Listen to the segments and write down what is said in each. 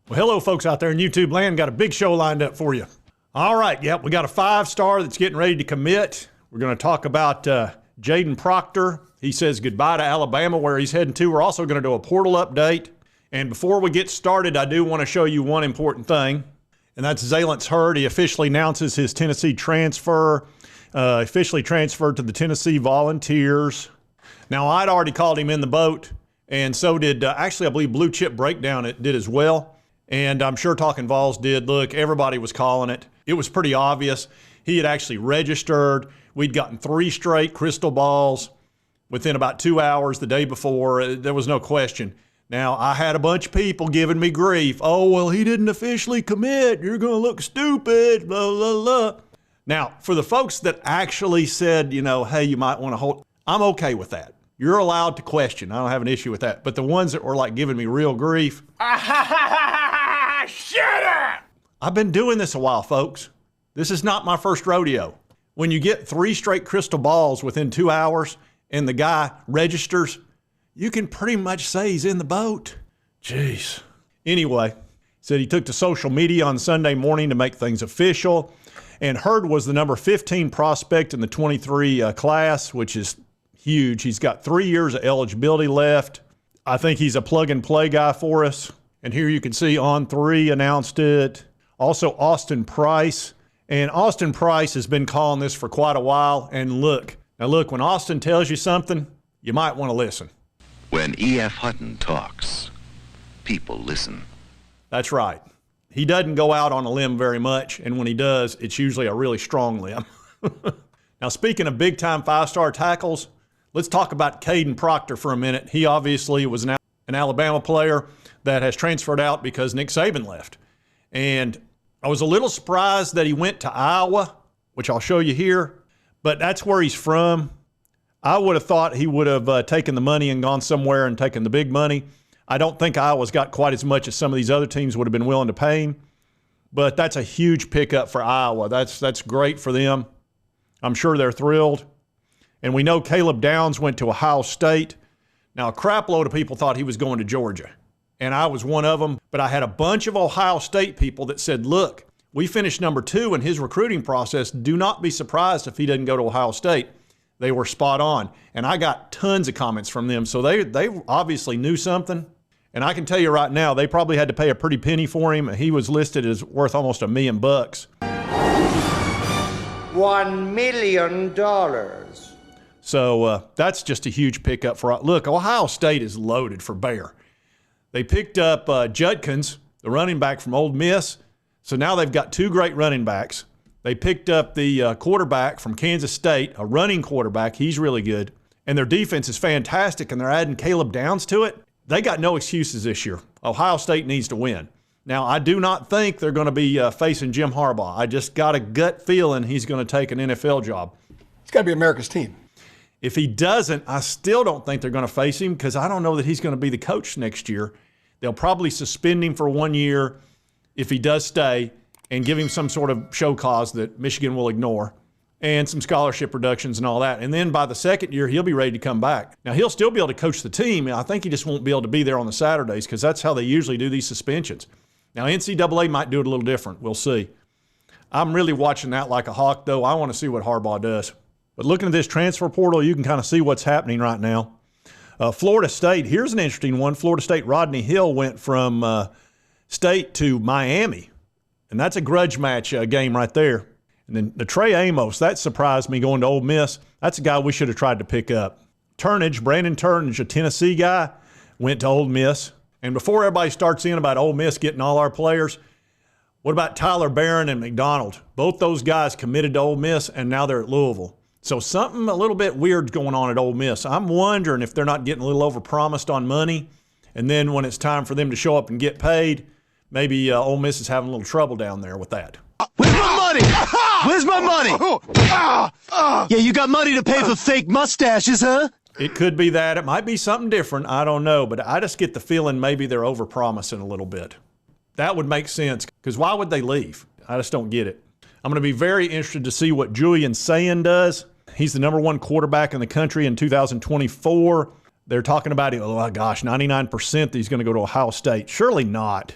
Well, hello, folks out there in YouTube land. Got a big show lined up for you. All right, yep, we got a 5-star that's getting ready to commit. We're going to talk about Jaden Proctor. He says goodbye to Alabama, where he's heading to. We're also going to do a portal update. And before we get started, I do want to show you one important thing, and that's Zalance Hurd. He officially announces his Tennessee transfer, officially transferred to the Tennessee Volunteers. Now, I'd already called him in the boat, and so did, actually, I believe Blue Chip Breakdown it did as well. And I'm sure Talking Vols did. Look, everybody was calling it. It was pretty obvious. He had actually registered. We'd gotten 3 straight crystal balls within about 2 hours the day before. There was no question. Now, I had a bunch of people giving me grief. Oh, well, he didn't officially commit. You're going to look stupid, blah, blah, blah. Now, for the folks that actually said, you know, hey, you might want to hold, I'm okay with that. You're allowed to question. I don't have an issue with that. But the ones that were like giving me real grief. Shut up! I've been doing this a while, folks. This is not my first rodeo. When you get 3 straight crystal balls within 2 hours and the guy registers, you can pretty much say he's in the boat. Jeez. Anyway, said he took to social media on Sunday morning to make things official. And Hurd was the number 15 prospect in the 23 class, which is huge. He's got 3 years of eligibility left. I think he's a plug-and-play guy for us. And here you can see On3 announced it. Also, Austin Price. And Austin Price has been calling this for quite a while. And look, when Austin tells you something, you might want to listen. When E.F. Hutton talks, people listen. That's right. He doesn't go out on a limb very much, and when he does, it's usually a really strong limb. Now, speaking of big-time 5-star tackles, let's talk about Caden Proctor for a minute. He obviously was an Alabama player that has transferred out because Nick Saban left. And I was a little surprised that he went to Iowa, which I'll show you here, but that's where he's from. I would have thought he would have taken the money and gone somewhere and taken the big money. I don't think Iowa's got quite as much as some of these other teams would have been willing to pay him, but that's a huge pickup for Iowa. That's great for them. I'm sure they're thrilled. And we know Caleb Downs went to Ohio State. Now, a crap load of people thought he was going to Georgia, and I was one of them, but I had a bunch of Ohio State people that said, look, we finished number 2 in his recruiting process. Do not be surprised if he doesn't go to Ohio State. They were spot on, and I got tons of comments from them, so they obviously knew something. And I can tell you right now, they probably had to pay a pretty penny for him. He was listed as worth almost $1 million. $1 million. So that's just a huge pickup for. Look, Ohio State is loaded for bear. They picked up Judkins, the running back from Ole Miss. So now they've got 2 great running backs. They picked up the quarterback from Kansas State, a running quarterback. He's really good. And their defense is fantastic, and they're adding Caleb Downs to it. They got no excuses this year. Ohio State needs to win. Now, I do not think they're going to be facing Jim Harbaugh. I just got a gut feeling he's going to take an NFL job. It's got to be America's team. If he doesn't, I still don't think they're going to face him because I don't know that he's going to be the coach next year. They'll probably suspend him for 1 year if he does stay and give him some sort of show cause that Michigan will ignore and some scholarship reductions and all that. And then by the 2nd year, he'll be ready to come back. Now, he'll still be able to coach the team. I think he just won't be able to be there on the Saturdays because that's how they usually do these suspensions. Now, NCAA might do it a little different. We'll see. I'm really watching that like a hawk, though. I want to see what Harbaugh does. But looking at this transfer portal, you can kind of see what's happening right now. Florida State, here's an interesting one. Florida State, Rodney Hill went from State to Miami. And that's a grudge match game right there. And then the Trey Amos, that surprised me going to Ole Miss. That's a guy we should have tried to pick up. Brandon Turnage, a Tennessee guy, went to Ole Miss. And before everybody starts in about Ole Miss getting all our players, what about Tyler Barron and McDonald? Both those guys committed to Ole Miss, and now they're at Louisville. So something a little bit weird's going on at Ole Miss. I'm wondering if they're not getting a little overpromised on money, and then when it's time for them to show up and get paid, maybe Ole Miss is having a little trouble down there with that. Where's my money? Where's my money? Yeah, you got money to pay for fake mustaches, huh? It could be that. It might be something different. I don't know. But I just get the feeling maybe they're overpromising a little bit. That would make sense, because why would they leave? I just don't get it. I'm going to be very interested to see what Julian Sayin does. He's the #1 quarterback in the country in 2024. They're talking about, 99% that he's going to go to Ohio State. Surely not.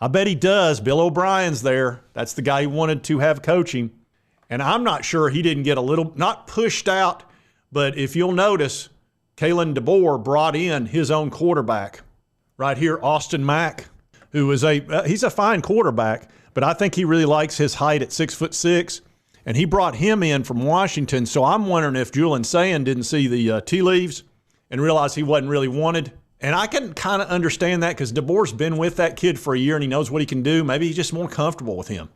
I bet he does. Bill O'Brien's there. That's the guy he wanted to have coaching. And I'm not sure he didn't get a little, not pushed out, but if you'll notice, Kalen DeBoer brought in his own quarterback. Right here, Austin Mack, who is he's a fine quarterback, but I think he really likes his height at 6'6", and he brought him in from Washington. So I'm wondering if Julian Sand didn't see the tea leaves and realize he wasn't really wanted. And I can kind of understand that because DeBoer's been with that kid for a year and he knows what he can do. Maybe he's just more comfortable with him.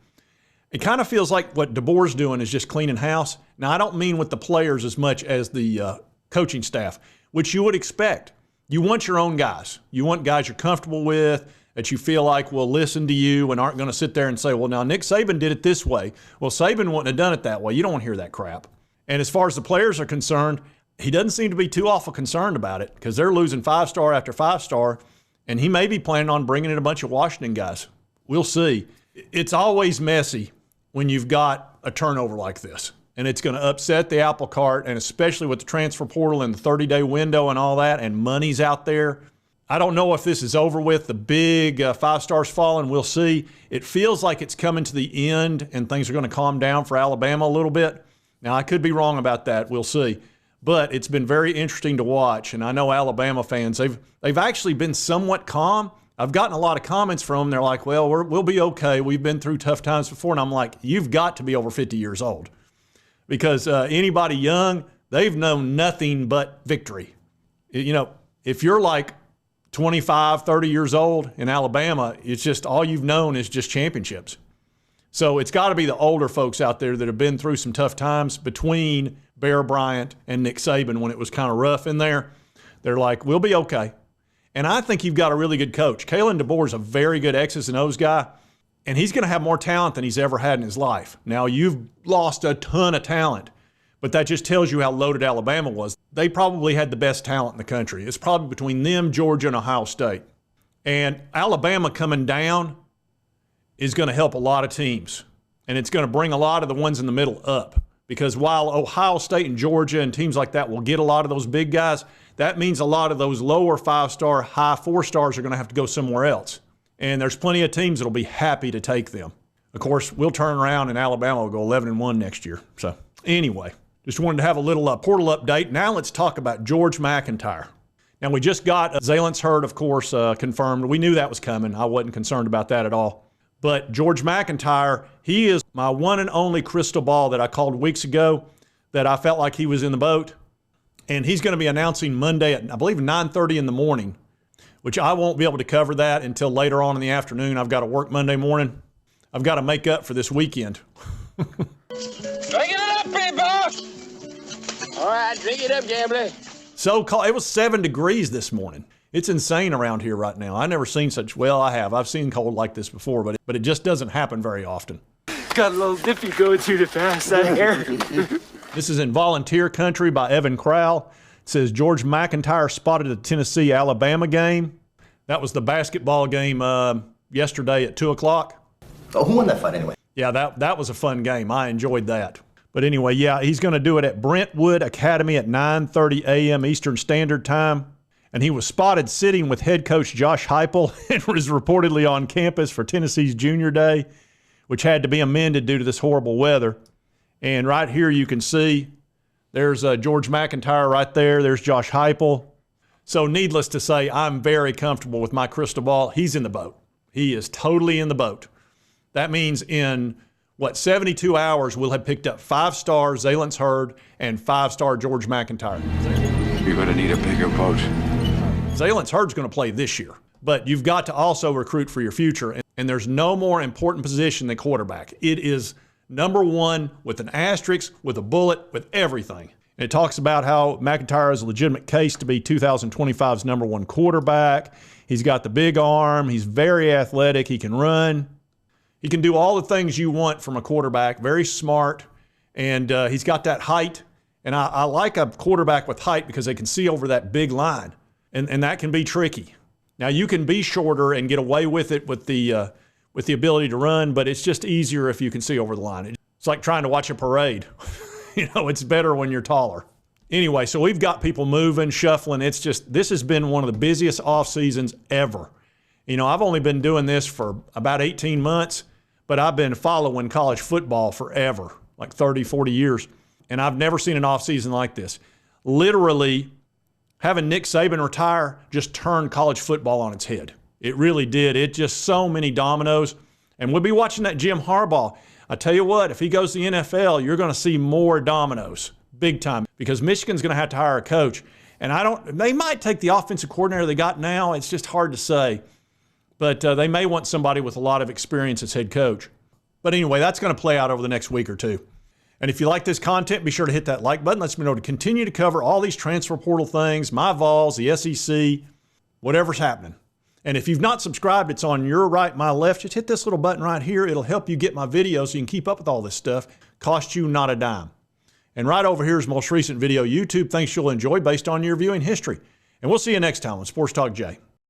It kind of feels like what DeBoer's doing is just cleaning house. Now, I don't mean with the players as much as the coaching staff, which you would expect. You want your own guys. You want guys you're comfortable with, that you feel like will listen to you and aren't going to sit there and say, well, now Nick Saban did it this way. Well, Saban wouldn't have done it that way. You don't want to hear that crap. And as far as the players are concerned, he doesn't seem to be too awful concerned about it because they're losing 5-star after 5-star, and he may be planning on bringing in a bunch of Washington guys. We'll see. It's always messy when you've got a turnover like this, and it's going to upset the apple cart, and especially with the transfer portal and the 30-day window and all that, and money's out there. I don't know if this is over with. The big 5-stars falling. We'll see. It feels like it's coming to the end, and things are going to calm down for Alabama a little bit. Now, I could be wrong about that. We'll see. But it's been very interesting to watch, and I know Alabama fans, they've actually been somewhat calm. I've gotten a lot of comments from them. They're like, well, we'll be okay. We've been through tough times before. And I'm like, you've got to be over 50 years old because anybody young, they've known nothing but victory. You know, if you're like 25, 30 years old in Alabama, it's just all you've known is just championships. So it's got to be the older folks out there that have been through some tough times between Bear Bryant and Nick Saban when it was kind of rough in there. They're like, we'll be okay. And I think you've got a really good coach. Kalen DeBoer's a very good X's and O's guy, and he's going to have more talent than he's ever had in his life. Now, you've lost a ton of talent, but that just tells you how loaded Alabama was. They probably had the best talent in the country. It's probably between them, Georgia, and Ohio State. And Alabama coming down is going to help a lot of teams, and it's going to bring a lot of the ones in the middle up. Because while Ohio State and Georgia and teams like that will get a lot of those big guys, that means a lot of those lower 5-star, high 4-stars are going to have to go somewhere else. And there's plenty of teams that will be happy to take them. Of course, we'll turn around and Alabama will go 11-1 next year. So anyway, just wanted to have a little portal update. Now let's talk about George MacIntyre. Now we just got Zalance hurt, of course, confirmed. We knew that was coming. I wasn't concerned about that at all. But George MacIntyre, he is my one and only crystal ball that I called weeks ago that I felt like he was in the boat. And he's going to be announcing Monday at, I believe, 9:30 in the morning, which I won't be able to cover that until later on in the afternoon. I've got to work Monday morning. I've got to make up for this weekend. Drink it up, big boss! All right, drink it up, gambler. So cold. It was 7 degrees this morning. It's insane around here right now. I've never seen such, well, I have. I've seen cold like this before, but it just doesn't happen very often. Got a little dippy going too fast out here. This is in Volunteer Country by Evan Crowell. It says George MacIntyre spotted a Tennessee-Alabama game. That was the basketball game yesterday at 2 o'clock. Oh, who won that fight anyway? Yeah, that was a fun game. I enjoyed that. But anyway, yeah, he's going to do it at Brentwood Academy at 9:30 a.m. Eastern Standard Time. And he was spotted sitting with head coach Josh Heupel and was reportedly on campus for Tennessee's Junior Day, which had to be amended due to this horrible weather. And right here you can see there's George MacIntyre right there. There's Josh Heupel. So needless to say, I'm very comfortable with my crystal ball. He's in the boat. He is totally in the boat. That means in, 72 hours, we'll have picked up 5-star Zalance Hurd and 5-star George MacIntyre. You're going to need a bigger boat. Zalance Hurd's going to play this year, but you've got to also recruit for your future, and there's no more important position than quarterback. It is number one with an asterisk, with a bullet, with everything. And it talks about how MacIntyre has a legitimate case to be 2025's number one quarterback. He's got the big arm. He's very athletic. He can run. He can do all the things you want from a quarterback, very smart, and he's got that height. And I like a quarterback with height because they can see over that big line. And that can be tricky. Now, you can be shorter and get away with it with the ability to run, but it's just easier if you can see over the line. It's like trying to watch a parade. It's better when you're taller. Anyway, so we've got people moving, shuffling. This has been one of the busiest off seasons ever. You know, I've only been doing this for about 18 months, but I've been following college football forever, like 30, 40 years. And I've never seen an offseason like this. Literally, having Nick Saban retire just turned college football on its head. It really did. It just so many dominoes. And we'll be watching that Jim Harbaugh. I tell you what, if he goes to the NFL, you're going to see more dominoes, big time, because Michigan's going to have to hire a coach. And they might take the offensive coordinator they got now. It's just hard to say. But they may want somebody with a lot of experience as head coach. But anyway, that's going to play out over the next week or two. And if you like this content, be sure to hit that like button. Let's me know to continue to cover all these transfer portal things, my VOLS, the SEC, whatever's happening. And if you've not subscribed, it's on your right, my left. Just hit this little button right here. It'll help you get my videos so you can keep up with all this stuff. Cost you not a dime. And right over here is the most recent video YouTube thinks you'll enjoy based on your viewing history. And we'll see you next time on Sports Talk Jay.